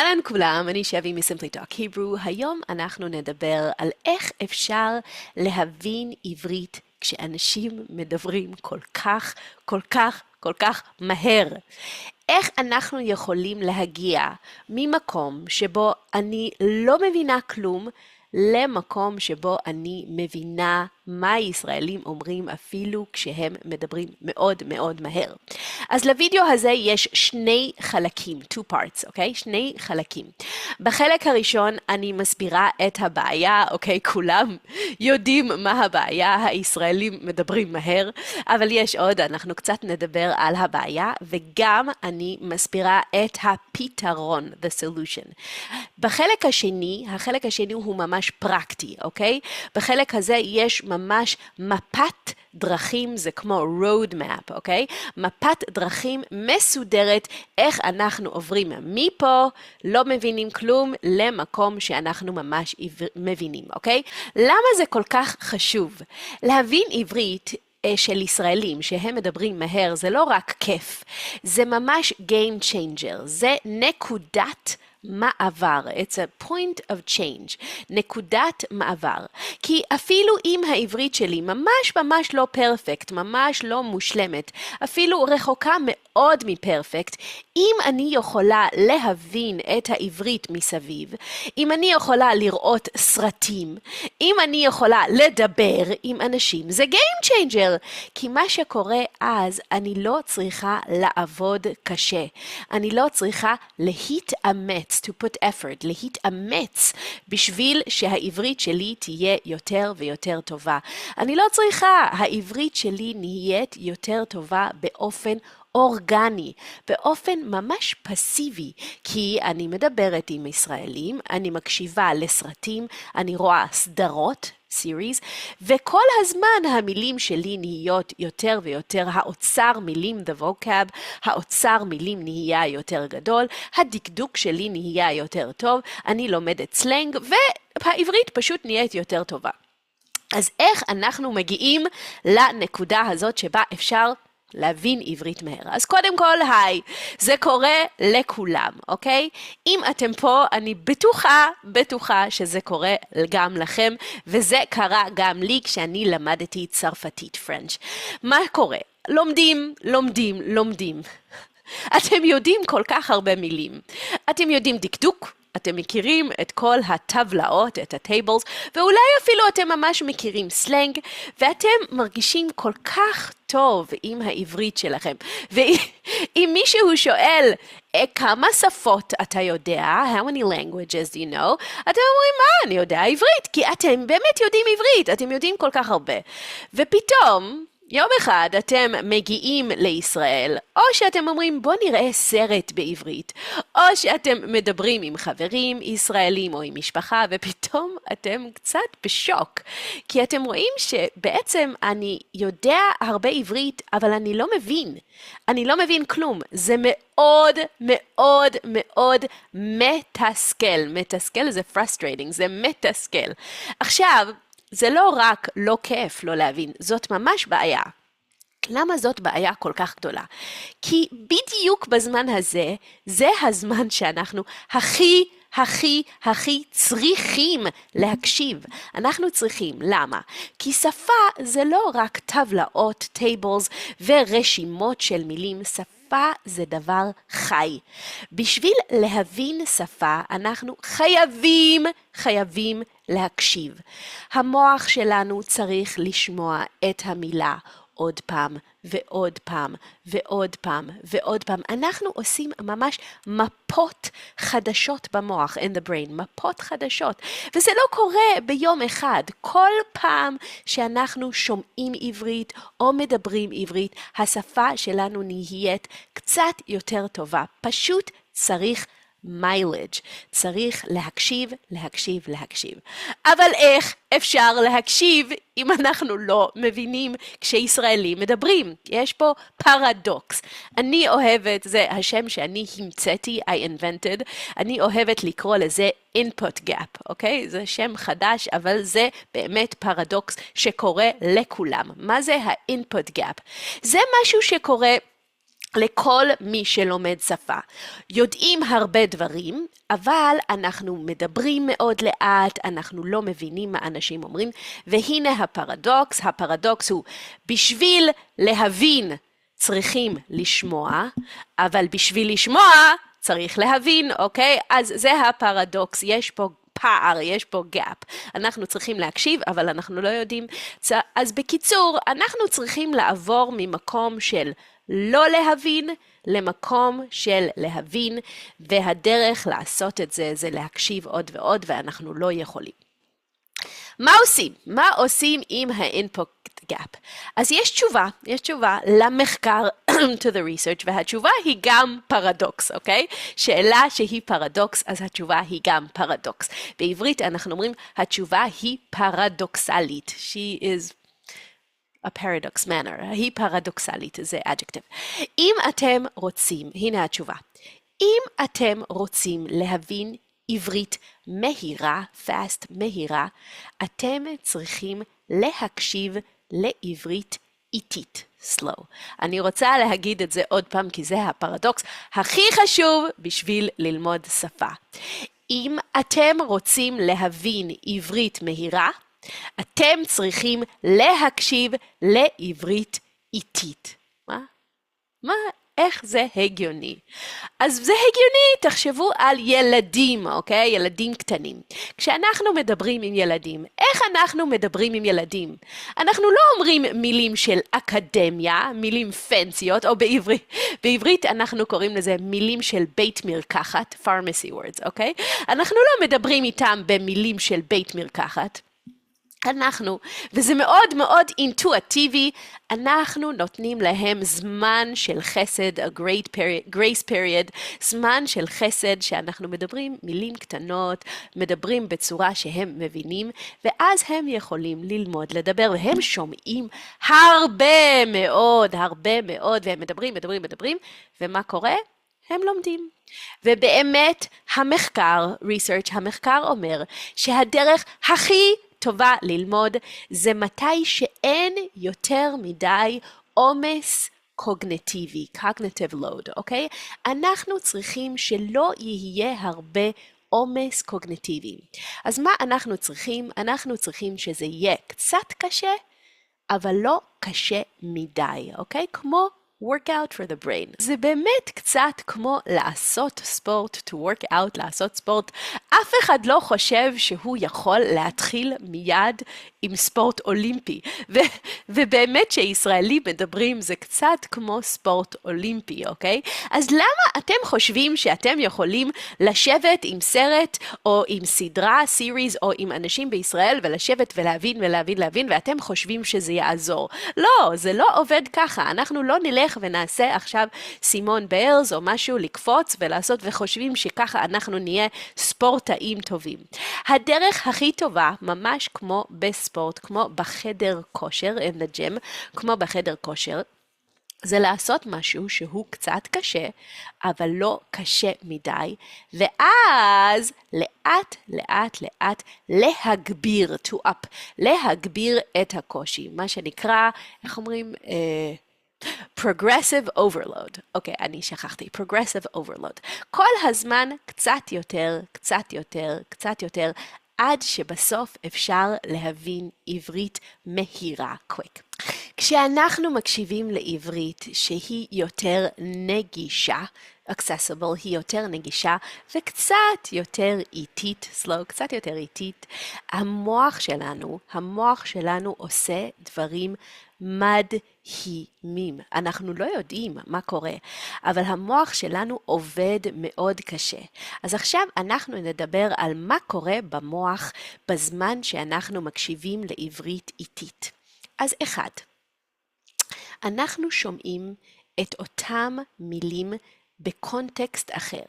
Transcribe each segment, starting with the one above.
אהלן כולם, אני שבי מ-Simply Talk Hebrew. היום אנחנו נדבר על איך אפשר להבין עברית כשאנשים מדברים כל כך מהר. איך אנחנו יכולים להגיע ממקום שבו אני לא מבינה כלום, למקום שבו אני מבינה מה ישראלים אומרים אפילו כשהם מדברים מאוד מאוד מהר. אז לוידאו הזה יש שני חלקים, two parts, אוקיי? שני חלקים. בחלק הראשון אני מסבירה את הבעיה, אוקיי? כולם יודעים מה הבעיה, הישראלים מדברים מהר, אבל יש עוד, אנחנו קצת נדבר על הבעיה, וגם אני מסבירה את הפתרון, the solution. החלק השני הוא ממש פרקטי, אוקיי? בחלק הזה יש ממש מפת דרכים, זה כמו road map, אוקיי? מפת דרכים מסודרת, איך אנחנו עוברים מפה, לא מבינים כלום, למקום שאנחנו ממש מבינים, אוקיי? למה זה כל כך חשוב? להבין עברית של ישראלים שהם מדברים מהר, זה לא רק כיף, זה ממש game changer, זה נקודת מעבר, it's a point of change, נקודת מעבר, כי אפילו אם העברית שלי ממש לא פרפקט, ממש לא מושלמת, אפילו רחוקה מאוד מפרפקט, אם אני יכולה להבין את העברית מסביב, אם אני יכולה לראות סרטים, אם אני יכולה לדבר עם אנשים, זה game changer, כי מה שקורה אז, אני לא צריכה לעבוד קשה, אני לא צריכה להתאמץ, to put effort, להתאמץ בשביל שהעברית שלי תהיה יותר ויותר טובה. אני לא צריכה, העברית שלי נהיית יותר טובה באופן אורגני, באופן ממש פסיבי, כי אני מדברת עם ישראלים, אני מקשיבה לסרטים, אני רואה סדרות, series, וכל הזמן המילים שלי נהיות יותר ויותר, האוצר מילים, the vocab, האוצר מילים נהיה יותר גדול, הדקדוק שלי נהיה יותר טוב, אני לומדת סלנג, והעברית פשוט נהיית יותר טובה. אז איך אנחנו מגיעים לנקודה הזאת שבה אפשר להבין עברית מהר? אז קודם כל, היי, זה קורה לכולם, אוקיי? אם אתם פה, אני בטוחה שזה קורה גם לכם, וזה קרה גם לי כשאני למדתי צרפתית, פרנץ'. מה קורה? לומדים. אתם יודעים כל כך הרבה מילים. אתם יודעים דקדוק, אתם מכירים את כל הטבלאות, את הטייבלס, ואולי אפילו אתם ממש מכירים סלנג, ואתם מרגישים כל כך טוב עם העברית שלכם. ואם מישהו שואל, כמה שפות אתה יודע? How many languages do you know? אתם אומרים, אני יודע עברית, כי אתם באמת יודעים עברית, אתם יודעים כל כך הרבה. ופתאום, יום אחד אתם מגיעים לישראל, או שאתם אומרים בוא נראה סרט בעברית, או שאתם מדברים עם חברים ישראלים או עם משפחה, ופתאום אתם קצת בשוק, כי אתם רואים שבעצם אני יודע הרבה עברית, אבל אני לא מבין כלום. זה מאוד מאוד מאוד מתסכל זה frustrating, זה מתסכל. עכשיו, זה לא רק לא כיף לא להבין, זאת ממש בעיה. למה זאת בעיה כל כך גדולה? כי בדיוק בזמן הזה, זה הזמן שאנחנו הכי צריכים להקשיב. אנחנו צריכים, למה? כי שפה זה לא רק טבלאות, טייבלס ורשימות של מילים, שפה זה דבר חי. בשביל להבין שפה, אנחנו חייבים להקשיב. המוח שלנו צריך לשמוע את המילה עוד פעם ועוד פעם ועוד פעם ועוד פעם. אנחנו עושים ממש מפות חדשות במוח, in the brain, מפות חדשות. וזה לא קורה ביום אחד. כל פעם שאנחנו שומעים עברית או מדברים עברית, השפה שלנו נהיית קצת יותר טובה. פשוט צריך מיילג', צריך להקשיב. אבל איך אפשר להקשיב אם אנחנו לא מבינים כשישראלים מדברים? יש פה פרדוקס. אני אוהבת, זה השם שאני המצאתי, I invented, אני אוהבת לקרוא לזה input gap, אוקיי? זה שם חדש, אבל זה באמת פרדוקס שקורה לכולם. מה זה ה-input gap? זה משהו שקורה לכל מי שלומד שפה. יודעים הרבה דברים, אבל אנחנו מדברים מאוד לאט, אנחנו לא מבינים מה אנשים אומרים, והנה הפרדוקס. הפרדוקס הוא, בשביל להבין צריכים לשמוע, אבל בשביל לשמוע צריך להבין, אוקיי? אז זה הפרדוקס, יש פה פער, יש פה גאפ. אנחנו צריכים להקשיב, אבל אנחנו לא יודעים. אז בקיצור, אנחנו צריכים לעבור ממקום של לא להבין למקום של להבין, והדרך לעשות את זה זה להקשיב עוד ועוד, ואנחנו לא יכולים. מה עושים? מה עושים עם ה-input gap? אז יש תשובה למחקר to the research, והתשובה היא גם פרדוקס, אוקיי? שאלה שהיא פרדוקס, אז התשובה היא גם פרדוקס. בעברית אנחנו אומרים, התשובה היא פרדוקסלית. She is a paradox manner. היא פרדוקסלית, זה adjective. אם אתם רוצים, הנה התשובה. אם אתם רוצים להבין עברית מהירה, fast, מהירה, אתם צריכים להקשיב לעברית איטית, slow. אני רוצה להגיד את זה עוד פעם, כי זה הפרדוקס הכי חשוב בשביל ללמוד שפה. אם אתם רוצים להבין עברית מהירה, אתם צריכים להקשיב לעברית איטית. מה? איך זה הגיוני? אז זה הגיוני, תחשבו על ילדים, אוקיי? ילדים קטנים. כשאנחנו מדברים עם ילדים, איך אנחנו מדברים עם ילדים? אנחנו לא אומרים מילים של אקדמיה, מילים פנסיות, או בעברית אנחנו קוראים לזה מילים של בית מרקחת, pharmacy words, אוקיי? אנחנו לא מדברים איתם במילים של בית מרקחת. וזה מאוד מאוד אינטואיטיבי, אנחנו נותנים להם זמן של חסד, a grace period, זמן של חסד שאנחנו מדברים מילים קטנות, מדברים בצורה שהם מבינים, ואז הם יכולים ללמוד לדבר, והם שומעים הרבה מאוד, והם מדברים, ומה קורה? הם לומדים. ובאמת המחקר אומר שהדרך הכי טובה ללמוד זה מתי שאין יותר מדי עומס קוגניטיבי, cognitive load, אוקיי? אנחנו צריכים שלא יהיה הרבה עומס קוגניטיבי. אז מה אנחנו צריכים? אנחנו צריכים שזה יהיה קצת קשה, אבל לא קשה מדי, אוקיי? כמו workout for the brain. זה באמת קצת כמו לעשות ספורט, to work out, לעשות ספורט. אף אחד לא חושב שהוא יכול להתחיל מיד עם ספורט אולימפי. ובאמת שישראלים מדברים זה קצת כמו ספורט אולימפי, אוקיי? אז למה אתם חושבים שאתם יכולים לשבת עם סרט או עם סדרה, סיריז, או עם אנשים בישראל ולשבת ולהבין, ואתם חושבים שזה יעזור? לא, זה לא עובד ככה. אנחנו לא נלך ונעשה עכשיו סימון ביילס או משהו לקפוץ ולעשות וחושבים שככה אנחנו נהיה ספורטאים טובים. הדרך הכי טובה, ממש כמו בספורט, כמו בחדר כושר, in the gym, כמו בחדר כושר, זה לעשות משהו שהוא קצת קשה, אבל לא קשה מדי, ואז לאט להגביר, to up, להגביר את הקושי, מה שנקרא, איך אומרים? progressive overload. אוקיי, אני שכחתי. progressive overload. כל הזמן קצת יותר, עד שבסוף אפשר להבין עברית מהירה, quick. כשאנחנו מקשיבים לעברית שהיא יותר נגישה, accessible, היא יותר נגישה, וקצת יותר איטית, slow, קצת יותר איטית, המוח שלנו עושה דברים מדהימים. אנחנו לא יודעים מה קורה, אבל המוח שלנו עובד מאוד קשה. אז עכשיו אנחנו נדבר על מה קורה במוח בזמן שאנחנו מקשיבים לעברית איטית. אז אחד, אנחנו שומעים את אותם מילים בקונטקסט אחר.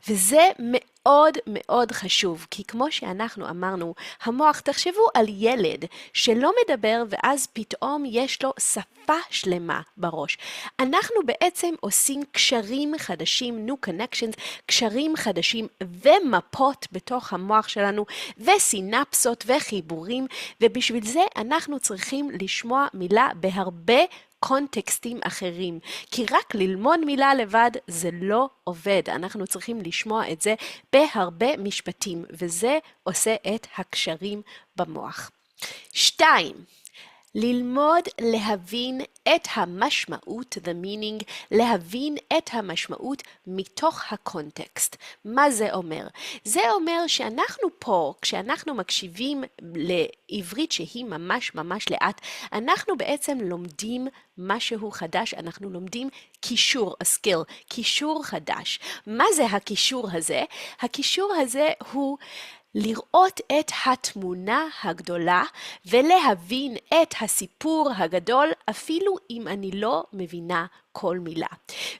וזה מאוד מאוד חשוב, כי כמו שאנחנו אמרנו, המוח, תחשבו על ילד שלא מדבר ואז פתאום יש לו שפה שלמה בראש. אנחנו בעצם עושים קשרים חדשים, new connections, קשרים חדשים ומפות בתוך המוח שלנו, וסינפסות וחיבורים, ובשביל זה אנחנו צריכים לשמוע מילה בהרבה קונטקסטים אחרים, כי רק ללמוד מילה לבד זה לא עובד, אנחנו צריכים לשמוע את זה בהרבה משפטים, וזה עושה את הקשרים במוח. 2. ללמוד להבין את המשמעות, the meaning, להבין את המשמעות מתוך הקונטקסט. מה זה אומר? זה אומר שאנחנו פה, כשאנחנו מקשיבים לעברית שהיא ממש ממש לאט, אנחנו בעצם לומדים משהו חדש, אנחנו לומדים קישור, a skill, קישור חדש. מה זה הקישור הזה? הקישור הזה הוא לראות את התמונה הגדולה ולהבין את הסיפור הגדול אפילו אם אני לא מבינה כל מילה.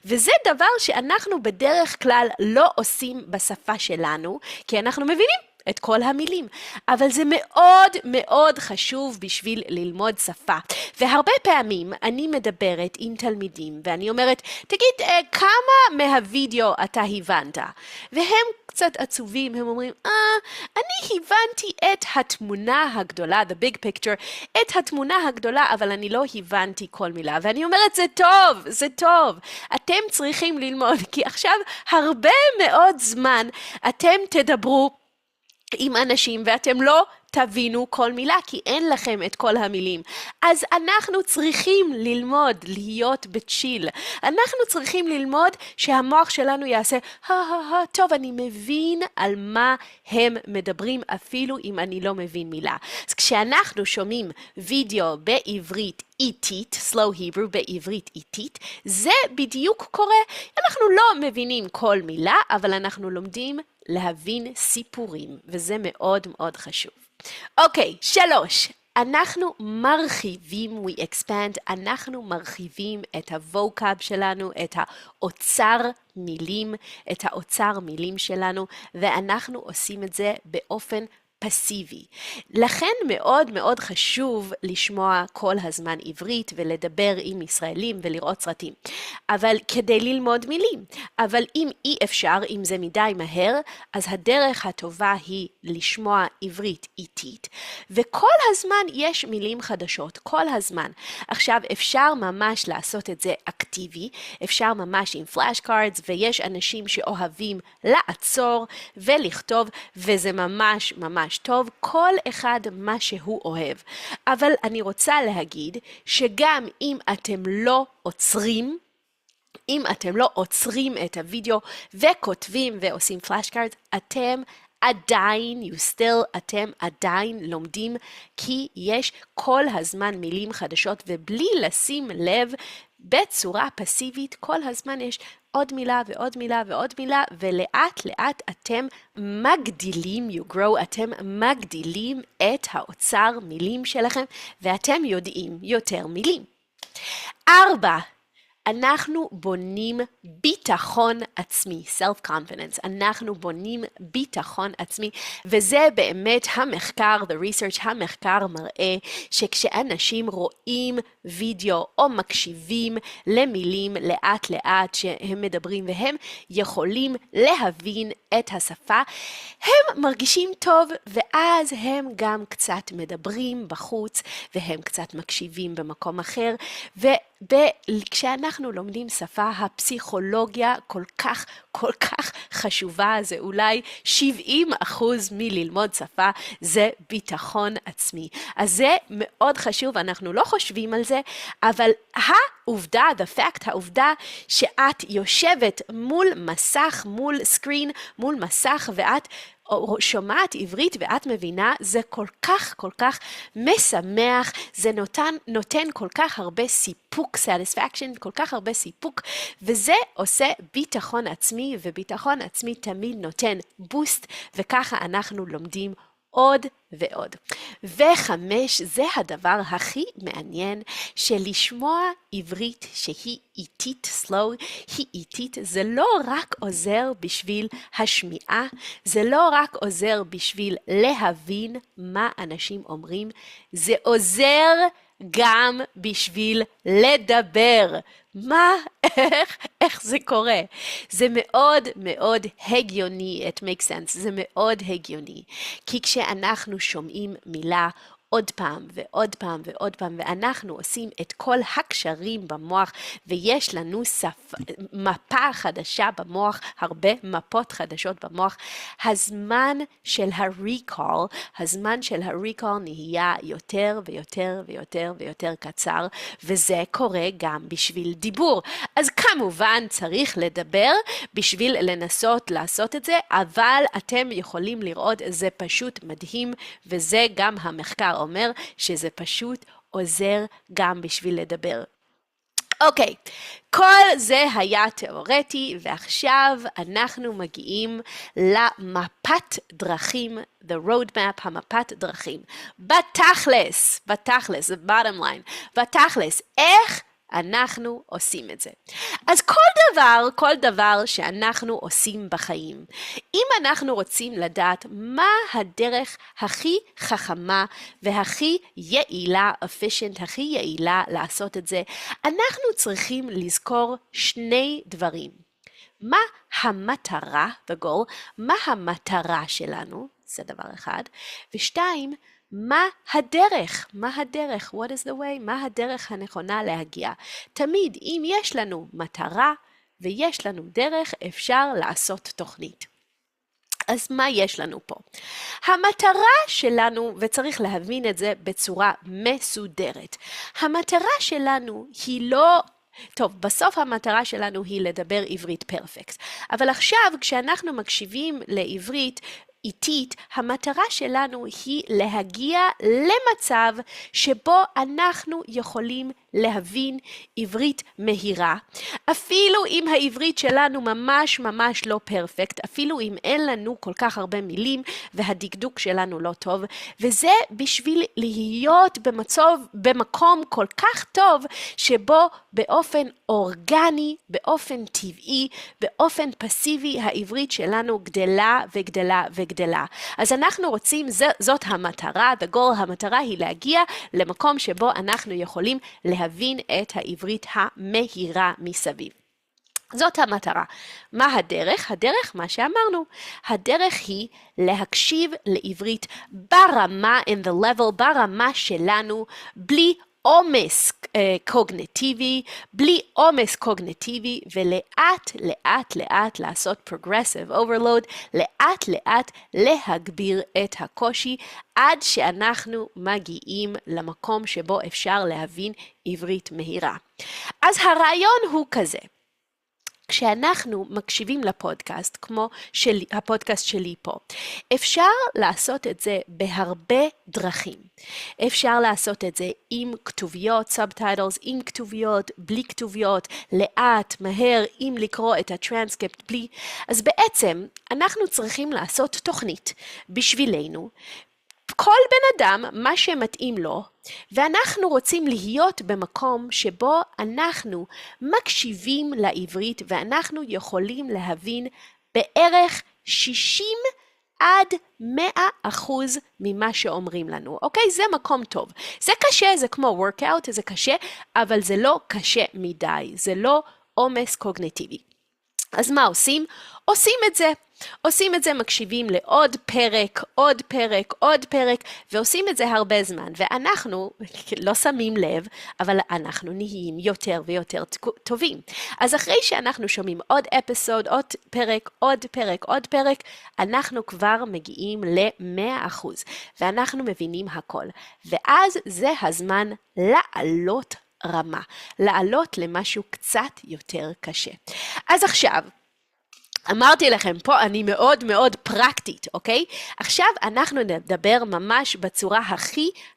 וזה דבר שאנחנו בדרך כלל לא עושים בשפה שלנו, כי אנחנו מבינים את כל המילים, אבל זה מאוד מאוד חשוב בשביל ללמוד שפה. והרבה פעמים אני מדברת עם תלמידים ואני אומרת, תגיד, כמה מהווידאו אתה הבנת? והם קצת עצובים, הם אומרים, אני הבנתי את התמונה הגדולה, the big picture, את התמונה הגדולה, אבל אני לא הבנתי כל מילה. ואני אומרת, זה טוב, זה טוב. אתם צריכים ללמוד, כי עכשיו הרבה מאוד זמן אתם תדברו עם אנשים ואתם לא תבינו כל מילה כי אין לכם את כל המילים. אז אנחנו צריכים ללמוד להיות בצ'יל. אנחנו צריכים ללמוד שהמוח שלנו יעשה, טוב, אני מבין על מה הם מדברים אפילו אם אני לא מבין מילה. אז כשאנחנו שומעים וידאו בעברית איטית, slow Hebrew בעברית איטית, זה בדיוק קורה. אנחנו לא מבינים כל מילה, אבל אנחנו לומדים להבין סיפורים, וזה מאוד מאוד חשוב. אוקיי, 3. אנחנו מרחיבים, we expand, אנחנו מרחיבים את הווקאב שלנו, את האוצר מילים, את האוצר מילים שלנו, ואנחנו עושים את זה באופן פסיבי. לכן מאוד מאוד חשוב לשמוע כל הזמן עברית ולדבר עם ישראלים ולראות סרטים. אבל כדי ללמוד מילים. אבל אם אי אפשר, אם זה מדי מהר, אז הדרך הטובה היא לשמוע עברית איטית. וכל הזמן יש מילים חדשות, כל הזמן. עכשיו אפשר ממש לעשות את זה אקטיבי, אפשר ממש עם פלאש קארדס, ויש אנשים שאוהבים לעצור ולכתוב, וזה ממש ממש טוב, כל אחד מה שהוא אוהב. אבל אני רוצה להגיד שגם אם אתם לא עוצרים, אם אתם לא עוצרים את הוידאו וכותבים ועושים פלאש קארדס, אתם עדיין, אתם עדיין לומדים, כי יש כל הזמן מילים חדשות, ובלי לשים לב בצורה פסיבית, כל הזמן יש עוד מילה ועוד מילה ועוד מילה, ולאט לאט אתם מגדילים, אתם מגדילים את האוצר מילים שלכם, ואתם יודעים יותר מילים. 4. אנחנו בונים ביטחון עצמי, self-confidence, אנחנו בונים ביטחון עצמי, וזה באמת המחקר, the research, המחקר מראה שכשאנשים רואים וידאו או מקשיבים למילים לאט לאט שהם מדברים והם יכולים להבין את השפה, הם מרגישים טוב ואז הם גם קצת מדברים בחוץ והם קצת מקשיבים במקום אחר, וכשאנחנו לומדים שפה, הפסיכולוגיה כל כך חשובה, זה אולי 70% מללמוד שפה, זה ביטחון עצמי. אז זה מאוד חשוב, אנחנו לא חושבים על זה, אבל העובדה, העובדה שאת יושבת מול מסך, מול סקרין, מול מסך, ואת שומעת עברית ואת מבינה, זה כל כך משמח, זה נותן כל כך הרבה סיפוק, satisfaction, כל כך הרבה סיפוק, וזה עושה ביטחון עצמי, וביטחון עצמי תמיד נותן בוסט, וככה אנחנו לומדים עוד ועוד. 5, זה הדבר הכי מעניין, שלשמוע עברית שהיא איטית, slow, היא איטית, זה לא רק עוזר בשביל השמיעה, זה לא רק עוזר בשביל להבין מה אנשים אומרים, זה עוזר גם בשביל לדבר. איך זה קורה? זה מאוד מאוד הגיוני, it makes sense, זה מאוד הגיוני. כי כשאנחנו שומעים מילה, עוד פעם ועוד פעם ועוד פעם, ואנחנו עושים את כל הקשרים במוח, ויש לנו מפה חדשה במוח, הרבה מפות חדשות במוח, הזמן של הריקול נהיה יותר ויותר ויותר ויותר קצר, וזה קורה גם בשביל דיבור. אז כמובן צריך לדבר בשביל לנסות לעשות את זה, אבל אתם יכולים לראות, זה פשוט מדהים, וזה גם המחקר אומר שזה פשוט עוזר גם בשביל לדבר. אוקיי, כל זה היה תיאורטי, ועכשיו אנחנו מגיעים למפת דרכים, the roadmap, המפת דרכים. בתכלס, the bottom line, בתכלס, איך אנחנו עושים את זה. אז כל דבר שאנחנו עושים בחיים, אם אנחנו רוצים לדעת מה הדרך הכי חכמה והכי יעילה, efficient, הכי יעילה לעשות את זה, אנחנו צריכים לזכור שני דברים. מה המטרה, מה המטרה שלנו, זה דבר אחד, ושתיים, מה הדרך? What is the way? מה הדרך הנכונה להגיע? תמיד, אם יש לנו מטרה ויש לנו דרך, אפשר לעשות תוכנית. אז מה יש לנו פה? המטרה שלנו, וצריך להבין את זה בצורה מסודרת, המטרה שלנו היא לא... טוב, בסוף המטרה שלנו היא לדבר עברית פרפקט. אבל עכשיו, כשאנחנו מקשיבים לעברית איטית, המטרה שלנו היא להגיע למצב שבו אנחנו יכולים להבין עברית מהירה. אפילו אם העברית שלנו ממש לא פרפקט, אפילו אם אין לנו כל כך הרבה מילים והדקדוק שלנו לא טוב, וזה בשביל להיות במקום כל כך טוב שבו באופן אורגני, באופן טבעי, באופן פסיבי, העברית שלנו גדלה וגדלה וגדלה. אז אנחנו רוצים, זאת המטרה, המטרה היא להגיע למקום שבו אנחנו יכולים להבין את העברית המהירה מסביב. זאת המטרה. מה הדרך? הדרך, מה שאמרנו. הדרך היא להקשיב לעברית ברמה, in the level, ברמה שלנו, בלי עומס קוגניטיבי, ולאט לאט לעשות progressive overload, לאט להגביר את הקושי, עד שאנחנו מגיעים למקום שבו אפשר להבין עברית מהירה. אז הרעיון הוא כזה. כשאנחנו מקשיבים לפודקאסט, כמו הפודקאסט שלי פה, אפשר לעשות את זה בהרבה דרכים. אפשר לעשות את זה עם כתוביות, subtitles, עם כתוביות, בלי כתוביות, לאט, מהר, עם לקרוא את הטרנסקריפט, בלי. אז בעצם אנחנו צריכים לעשות תוכנית בשבילנו, כל בן אדם, מה שמתאים לו, ואנחנו רוצים להיות במקום שבו אנחנו מקשיבים לעברית, ואנחנו יכולים להבין בערך 60 עד 100% ממה שאומרים לנו. אוקיי? זה מקום טוב. זה קשה, זה כמו workout, זה קשה, אבל זה לא קשה מדי. זה לא עומס קוגניטיבי. אז מה עושים? עושים את זה, מקשיבים לעוד פרק, עוד פרק, ועושים את זה הרבה זמן, ואנחנו לא שמים לב, אבל אנחנו נהיים יותר ויותר טובים. אז אחרי שאנחנו שומעים עוד אפיסוד, עוד פרק, אנחנו כבר מגיעים ל100%, ואנחנו מבינים הכל. ואז זה הזמן לעלות רמה, לעלות למשהו קצת יותר קשה. אז עכשיו, אמרתי לכם פה, אני מאוד פרקטית, אוקיי? עכשיו אנחנו נדבר ממש בצורה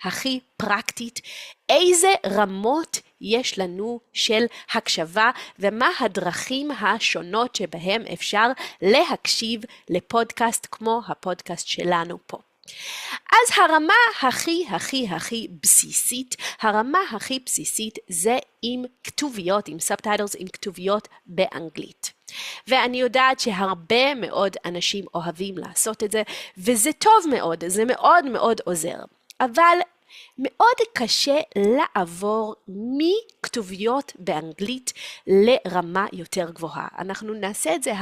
הכי פרקטית, איזה רמות יש לנו של הקשבה, ומה הדרכים השונות שבהם אפשר להקשיב לפודקאסט כמו הפודקאסט שלנו פה. אז הרמה הכי בסיסית, זה עם כתוביות, עם סאבטייטלס, עם כתוביות באנגלית. ואני יודעת שהרבה מאוד אנשים אוהבים לעשות את זה, וזה טוב מאוד, זה מאוד עוזר. אבל מאוד קשה לעבור מכתוביות באנגלית לרמה יותר גבוהה. אנחנו נעשה את זה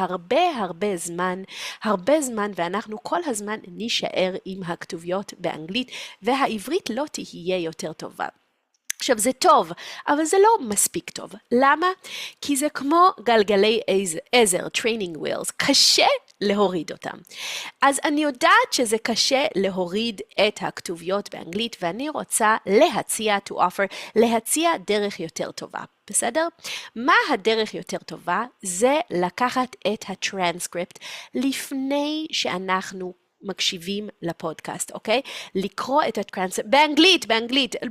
הרבה זמן, ואנחנו כל הזמן נשאר עם הכתוביות באנגלית, והעברית לא תהיה יותר טובה. עכשיו זה טוב, אבל זה לא מספיק טוב. למה? כי זה כמו גלגלי עזר, training wheels, קשה להוריד אותם. אז אני יודעת שזה קשה להוריד את הכתוביות באנגלית, ואני רוצה להציע דרך יותר טובה. בסדר? מה הדרך יותר טובה? זה לקחת את הטרנסקריפט לפני שאנחנו מקשיבים לפודקאסט, אוקיי? לקרוא את הטרנסקריפט, באנגלית,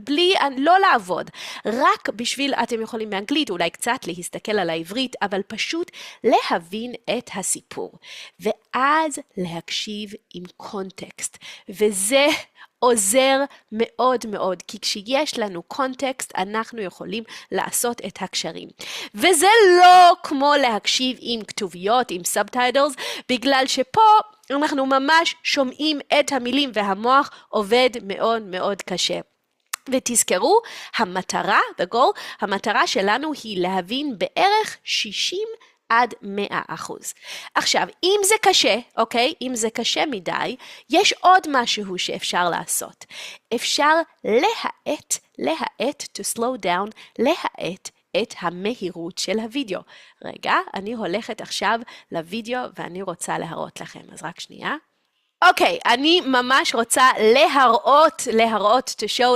בלי, לא לעבוד, רק בשביל, אתם יכולים באנגלית, אולי קצת להסתכל על העברית, אבל פשוט להבין את הסיפור, ואז להקשיב עם קונטקסט, וזה עוזר מאוד מאוד, כי כשיש לנו קונטקסט, אנחנו יכולים לעשות את הקשרים. וזה לא כמו להקשיב עם כתוביות, עם סאבטייטלס, בגלל שפה אנחנו ממש שומעים את המילים, והמוח עובד מאוד מאוד קשה. ותזכרו, המטרה שלנו היא להבין בערך 60% עד 100%. עכשיו, אם זה קשה, אוקיי? אם זה קשה מדי, יש עוד משהו שאפשר לעשות. אפשר להאט, to slow down, להאט את המהירות של הוידאו. רגע, אני הולכת עכשיו לוידאו ואני רוצה להראות לכם. אז רק שנייה. אוקיי, אני ממש רוצה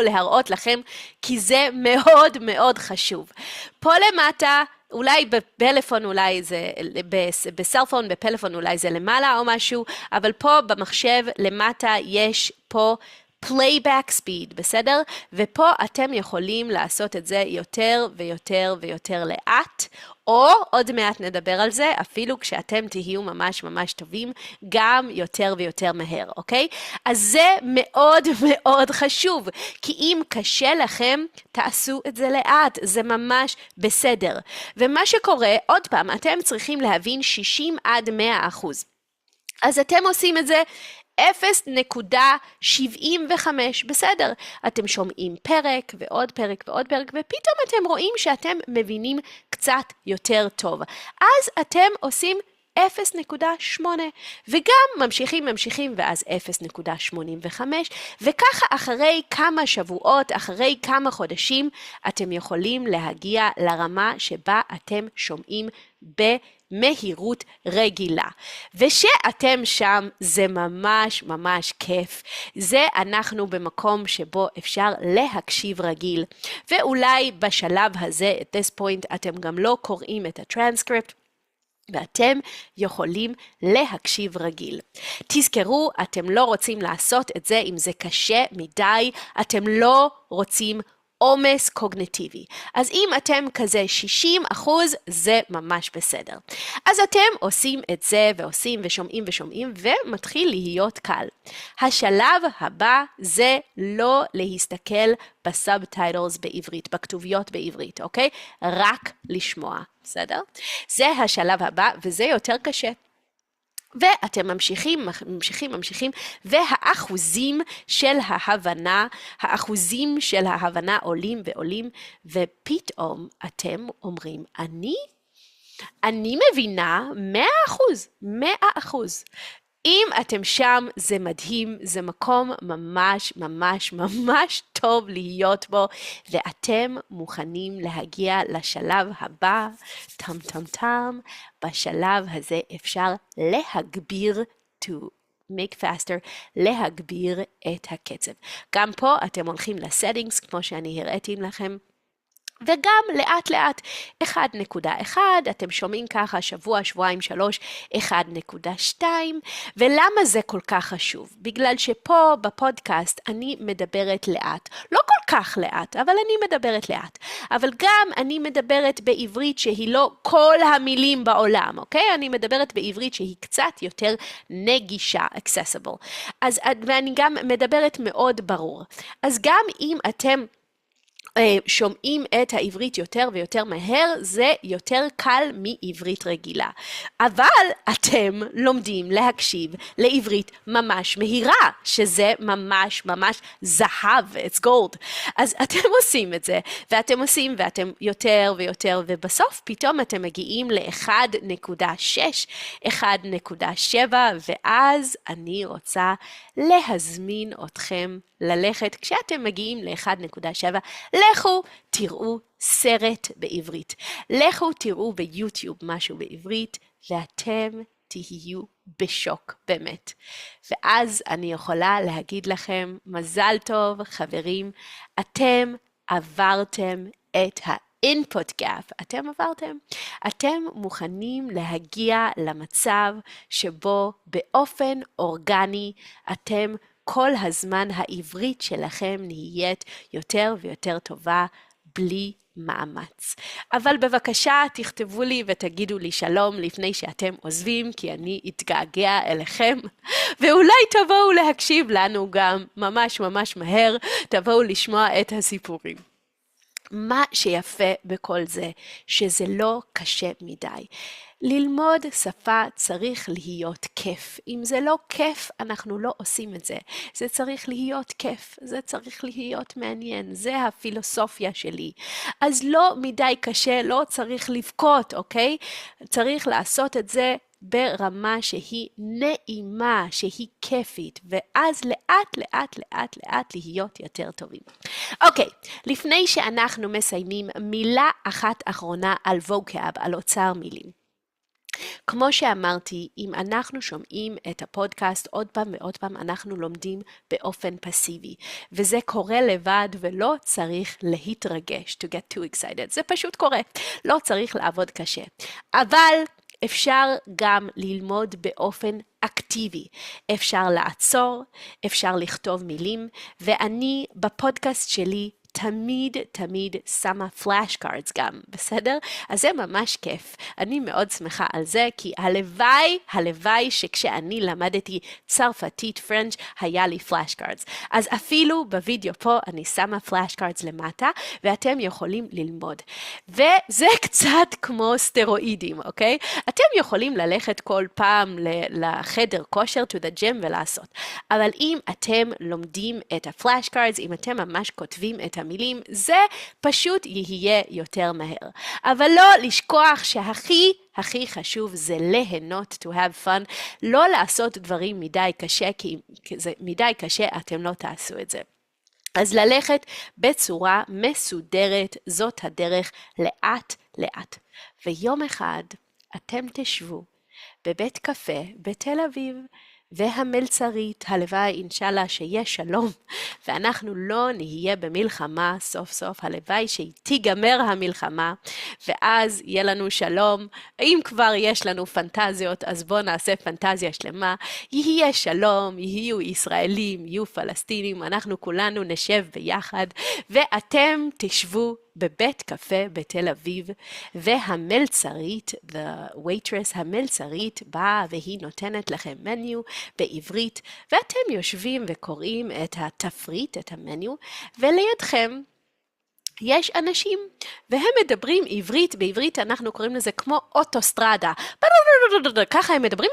להראות לכם, כי זה מאוד מאוד חשוב. פה למטה, אולי בפלאפון, אולי זה, בסלפון, בפלאפון אולי זה למעלה או משהו, אבל פה במחשב למטה יש פה playback speed, בסדר? ופה אתם יכולים לעשות את זה יותר ויותר ויותר לאט, או עוד מעט נדבר על זה, אפילו כשאתם תהיו ממש ממש טובים, גם יותר ויותר מהר, אוקיי? אז זה מאוד מאוד חשוב, כי אם קשה לכם, תעשו את זה לאט, זה ממש בסדר. ומה שקורה, עוד פעם, אתם צריכים להבין 60% עד 100%. אז אתם עושים את זה 0.75, בסדר. אתם שומעים פרק ועוד פרק ועוד פרק, ופתאום אתם רואים שאתם מבינים קצת יותר טוב. אז אתם עושים 0.8, וגם ממשיכים, ואז 0.85, וככה אחרי כמה שבועות, אחרי כמה חודשים, אתם יכולים להגיע לרמה שבה אתם שומעים במהירות רגילה. ושאתם שם זה ממש ממש כיף. זה אנחנו במקום שבו אפשר להקשיב רגיל. ואולי בשלב הזה, at this point, אתם גם לא קוראים את הטרנסקריפט, ואתם יכולים להקשיב רגיל. תזכרו, אתם לא רוצים לעשות את זה אם זה קשה מדי, אתם לא רוצים עומס קוגניטיבי. אז אם אתם כזה 60%, זה ממש בסדר. אז אתם עושים את זה ועושים ושומעים ומתחיל להיות קל. השלב הבא זה לא להסתכל בסאבטייטלס בעברית, בכתוביות בעברית, אוקיי? רק לשמוע, בסדר? זה השלב הבא וזה יותר קשה. ואתם ממשיכים, והאחוזים של ההבנה עולים ועולים, ופתאום אתם אומרים, אני מבינה 100%. אם אתם שם, זה מדהים, זה מקום ממש ממש ממש טוב להיות בו, ואתם מוכנים להגיע לשלב הבא, בשלב הזה אפשר להגביר, to make faster, להגביר את הקצב. גם פה אתם הולכים לסטינגס, כמו שאני הראיתי לכם, וגם לאט לאט 1.1, אתם שומעים ככה שבוע, שבועיים, 3, 1.2, ולמה זה כל כך חשוב? בגלל שפה בפודקאסט אני מדברת לאט, לא כל כך לאט, אבל אני מדברת לאט, אבל גם אני מדברת בעברית שהיא לא כל המילים בעולם, אוקיי? אני מדברת בעברית שהיא קצת יותר נגישה, accessible, ואני גם מדברת מאוד ברור, אז גם אם אתם שומעים את העברית יותר ויותר מהר, זה יותר קל מעברית רגילה. אבל אתם לומדים להקשיב לעברית ממש מהירה, שזה ממש ממש זהב, it's gold. אז אתם עושים את זה, ואתם עושים, ואתם יותר ויותר, ובסוף פתאום אתם מגיעים ל-1.6, 1.7, ואז אני רוצה להזמין אתכם ללכת, כשאתם מגיעים ל-1.7, לכו תראו סרט בעברית. לכו תראו ביוטיוב משהו בעברית, ואתם תהיו בשוק, באמת. ואז אני יכולה להגיד לכם, מזל טוב, חברים, אתם עברתם את input gap, אתם עברתם. אתם מוכנים להגיע למצב שבו באופן אורגני אתם כל הזמן העברית שלכם נהיית יותר ויותר טובה בלי מאמץ. אבל בבקשה תכתבו לי ותגידו לי שלום לפני שאתם עוזבים, כי אני אתגעגע אליכם, ואולי תבואו להקשיב לנו גם ממש ממש מהר, תבואו לשמוע את הסיפורים. מה שיפה בכל זה, שזה לא קשה מדי. ללמוד שפה צריך להיות כיף. אם זה לא כיף, אנחנו לא עושים את זה. זה צריך להיות כיף, זה צריך להיות מעניין, זה הפילוסופיה שלי. אז לא מדי קשה, לא צריך לבכות, אוקיי? צריך לעשות את זה ברמה שהיא נעימה, שהיא כיפית, ואז לאט לאט לאט לאט להיות יותר טובים. אוקיי, לפני שאנחנו מסיימים, מילה אחת אחרונה על vocab, על אוצר מילים. כמו שאמרתי, אם אנחנו שומעים את הפודקאסט עוד פעם ועוד פעם, אנחנו לומדים באופן פסיבי. וזה קורה לבד ולא צריך להתרגש, to get too excited. זה פשוט קורה, לא צריך לעבוד קשה. אבל אפשר גם ללמוד באופן אקטיבי. אפשר לעצור, אפשר לכתוב מילים, ואני בפודקאסט שלי תמיד שמה פלאש קארדס גם, בסדר? אז זה ממש כיף. אני מאוד שמחה על זה, כי הלוואי שכשאני למדתי צרפתית פרנץ' היה לי פלאש קארדס. אז אפילו בווידאו פה אני שמה פלאש קארדס למטה, ואתם יכולים ללמוד. וזה קצת כמו סטרואידים, אוקיי? אתם יכולים ללכת כל פעם לחדר כושר, to the gym ולעשות. אבל אם אתם לומדים את הפלאש קארדס, אם אתם ממש כותבים את המילים, זה פשוט יהיה יותר מהר. אבל לא לשכוח הכי חשוב זה ליהנות, to have fun, לא לעשות דברים מדי קשה, כי זה מדי קשה, אתם לא תעשו את זה. אז ללכת בצורה מסודרת, זאת הדרך לאט לאט. ויום אחד אתם תשבו בבית קפה בתל אביב, והמלצרית, הלוואי אינשאללה שיש שלום, ואנחנו לא נהיה במלחמה סוף סוף, הלוואי שתיגמר המלחמה, ואז יהיה לנו שלום. אם כבר יש לנו פנטזיות, אז בואו נעשה פנטזיה שלמה, יהיה שלום, יהיו ישראלים, יהיו פלסטינים, אנחנו כולנו נשב ביחד, ואתם תשבו בבית קפה בתל אביב, והמלצרית, the waitress, המלצרית באה והיא נותנת לכם מניו בעברית, ואתם יושבים וקוראים את התפריט, את המניו, ולידכם יש אנשים, והם מדברים עברית, בעברית אנחנו קוראים לזה כמו אוטוסטרדה, ככה הם מדברים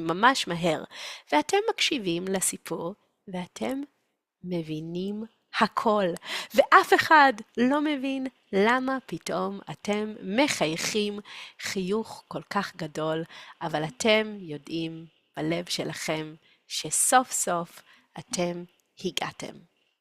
ממש מהר, ואתם מקשיבים לסיפור, ואתם מבינים הכל, ואף אחד לא מבין למה פתאום אתם מחייכים חיוך כל כך גדול, אבל אתם יודעים בלב שלכם שסוף סוף אתם הגעתם.